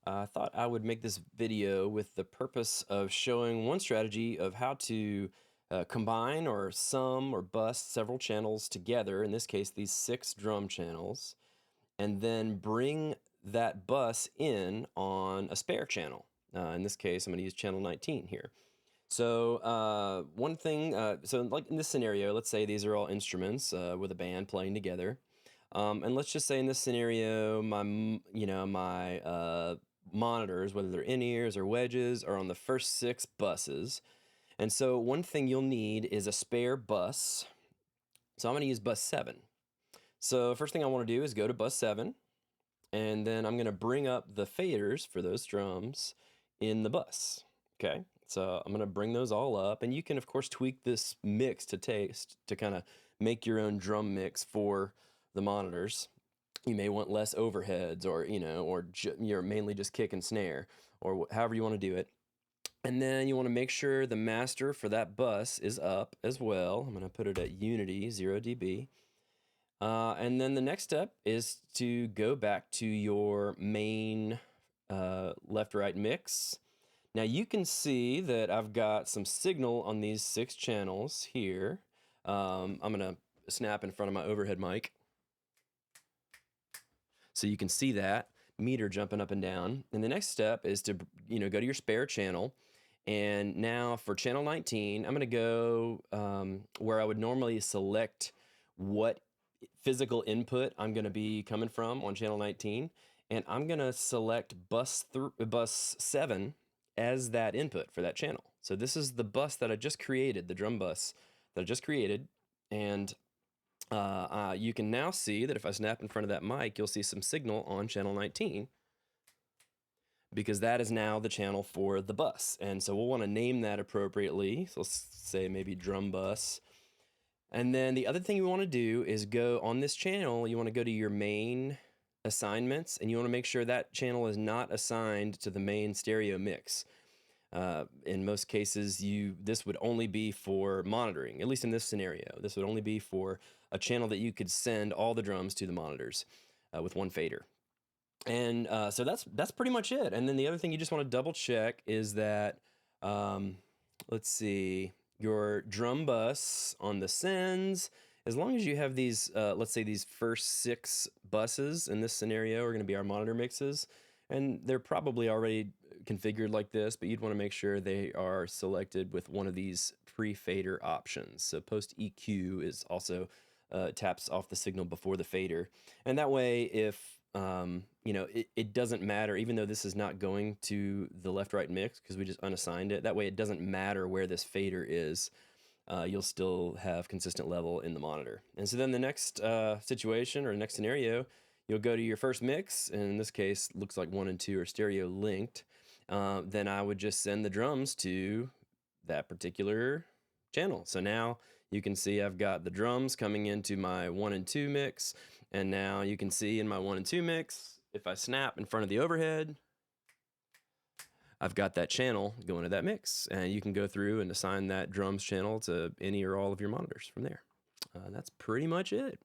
I thought I would make this video with the purpose of showing one strategy of how to combine or sum or bust several channels together, in this case these 6 drum channels, and then bring that bus in on a spare channel. In this case I'm going to use channel 19 here. So one thing, so like in this scenario, let's say these are all instruments with a band playing together. And let's just say in this scenario, my monitors, whether they're in-ears or wedges, are on the first 6 buses. And so one thing you'll need is a spare bus. So I'm going to use bus 7. So first thing I want to do is go to bus 7, and then I'm going to bring up the faders for those drums in the bus. Okay, so I'm going to bring those all up, and you can of course tweak this mix to taste to kind of make your own drum mix for the monitors. You may want less overheads, or you're mainly just kick and snare, or however you want to do it. And then you want to make sure the master for that bus is up as well. I'm going to put it at unity 0 dB. And then the next step is to go back to your main left-right mix. Now you can see that I've got some signal on these 6 channels here. I'm going to snap in front of my overhead mic, so you can see that meter jumping up and down. And the next step is to go to your spare channel. And now for channel 19, I'm going to go where I would normally select what physical input I'm going to be coming from on channel 19, and I'm going to select bus 7 as that input for that channel. So this is the bus that I just created, the drum bus that I just created, and you can now see that if I snap in front of that mic, you'll see some signal on channel 19, because that is now the channel for the bus. And so we'll want to name that appropriately. So let's say maybe drum bus. And then the other thing you want to do is go on this channel, you want to go to your main assignments, and you want to make sure that channel is not assigned to the main stereo mix. In most cases, this would only be for monitoring, at least in this scenario. This would only be for a channel that you could send all the drums to the monitors with one fader. And so that's pretty much it. And then the other thing you just want to double check is that, let's see, your drum bus on the sends, as long as you have these, let's say these first 6 buses in this scenario are going to be our monitor mixes, and they're probably already configured like this, but you'd want to make sure they are selected with one of these pre-fader options. So post EQ is also taps off the signal before the fader, and that way if it doesn't matter, even though this is not going to the left-right mix because we just unassigned it. That way it doesn't matter where this fader is. You'll still have consistent level in the monitor. And so then the next situation or next scenario, you'll go to your first mix, and in this case, looks like 1 and 2 are stereo linked. Then I would just send the drums to that particular channel. So now you can see I've got the drums coming into my 1 and 2 mix, and now you can see in my 1 and 2 mix, if I snap in front of the overhead, I've got that channel going to that mix, and you can go through and assign that drums channel to any or all of your monitors from there. That's pretty much it.